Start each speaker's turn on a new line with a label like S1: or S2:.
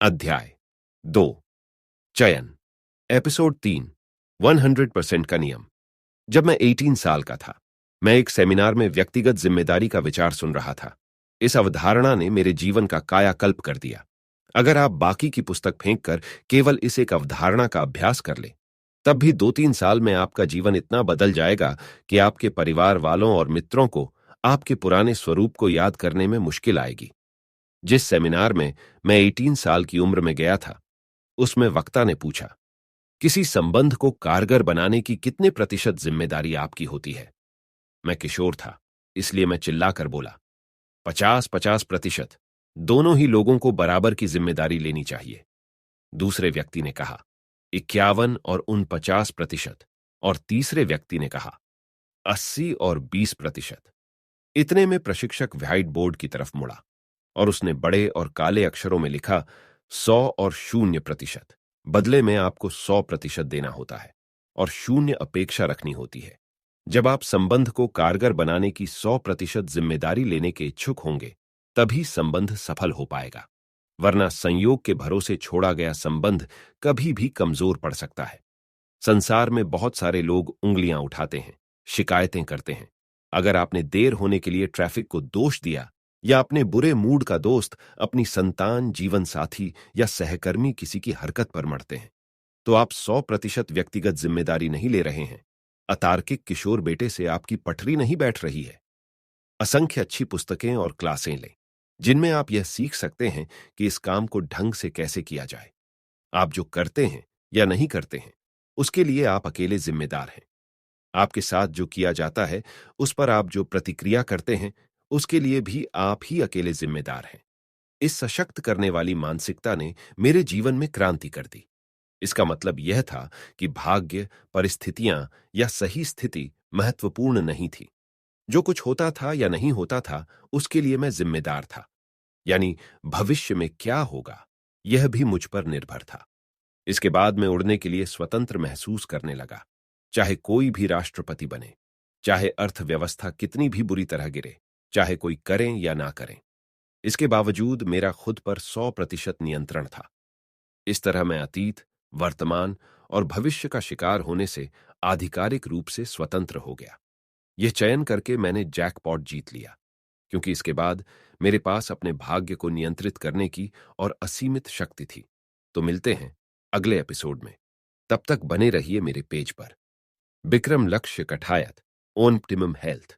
S1: अध्याय 2 चयन एपिसोड 3 100% का नियम। जब मैं 18 साल का था, मैं एक सेमिनार में व्यक्तिगत जिम्मेदारी का विचार सुन रहा था। इस अवधारणा ने मेरे जीवन का कायाकल्प कर दिया। अगर आप बाकी की पुस्तक फेंक कर केवल इस एक अवधारणा का अभ्यास कर ले, तब भी 2-3 साल में आपका जीवन इतना बदल जाएगा कि आपके परिवार वालों और मित्रों को आपके पुराने स्वरूप को याद करने में मुश्किल आएगी। जिस सेमिनार में मैं 18 साल की उम्र में गया था, उसमें वक्ता ने पूछा, किसी संबंध को कारगर बनाने की कितने प्रतिशत जिम्मेदारी आपकी होती है? मैं किशोर था, इसलिए मैं चिल्लाकर बोला, 50-50%। दोनों ही लोगों को बराबर की जिम्मेदारी लेनी चाहिए। दूसरे व्यक्ति ने कहा, 51 और 49%। और तीसरे व्यक्ति ने कहा, 80 और 20%। इतने में प्रशिक्षक व्हाइट बोर्ड की तरफ मुड़ा और उसने बड़े और काले अक्षरों में लिखा, 100 और 0%। बदले में आपको 100% देना होता है और 0 अपेक्षा रखनी होती है। जब आप संबंध को कारगर बनाने की 100% जिम्मेदारी लेने के इच्छुक होंगे, तभी संबंध सफल हो पाएगा, वरना संयोग के भरोसे छोड़ा गया संबंध कभी भी कमजोर पड़ सकता है। संसार में बहुत सारे लोग उंगलियां उठाते हैं, शिकायतें करते हैं। अगर आपने देर होने के लिए ट्रैफिक को दोष दिया, या अपने बुरे मूड का दोस्त अपनी संतान, जीवन साथी या सहकर्मी किसी की हरकत पर मरते हैं, तो आप 100% व्यक्तिगत जिम्मेदारी नहीं ले रहे हैं। अतार्किक किशोर बेटे से आपकी पटरी नहीं बैठ रही है। असंख्य अच्छी पुस्तकें और क्लासें लें, जिनमें आप यह सीख सकते हैं कि इस काम को ढंग से कैसे किया जाए। आप जो करते हैं या नहीं करते हैं, उसके लिए आप अकेले जिम्मेदार हैं। आपके साथ जो किया जाता है, उस पर आप जो प्रतिक्रिया करते हैं, उसके लिए भी आप ही अकेले जिम्मेदार हैं। इस सशक्त करने वाली मानसिकता ने मेरे जीवन में क्रांति कर दी। इसका मतलब यह था कि भाग्य, परिस्थितियां या सही स्थिति महत्वपूर्ण नहीं थी। जो कुछ होता था या नहीं होता था, उसके लिए मैं जिम्मेदार था। यानी भविष्य में क्या होगा, यह भी मुझ पर निर्भर था। इसके बाद मैं उड़ने के लिए स्वतंत्र महसूस करने लगा, चाहे कोई भी राष्ट्रपति बने, चाहे अर्थव्यवस्था कितनी भी बुरी तरह गिरे, चाहे कोई करें या ना करें। इसके बावजूद मेरा खुद पर 100% नियंत्रण था। इस तरह मैं अतीत, वर्तमान और भविष्य का शिकार होने से आधिकारिक रूप से स्वतंत्र हो गया। यह चयन करके मैंने जैकपॉट जीत लिया, क्योंकि इसके बाद मेरे पास अपने भाग्य को नियंत्रित करने की और असीमित शक्ति थी। तो मिलते हैं अगले एपिसोड में। तब तक बने रहिए मेरे पेज पर। बिक्रम लक्ष्य कठायत, ऑप्टिमम हेल्थ।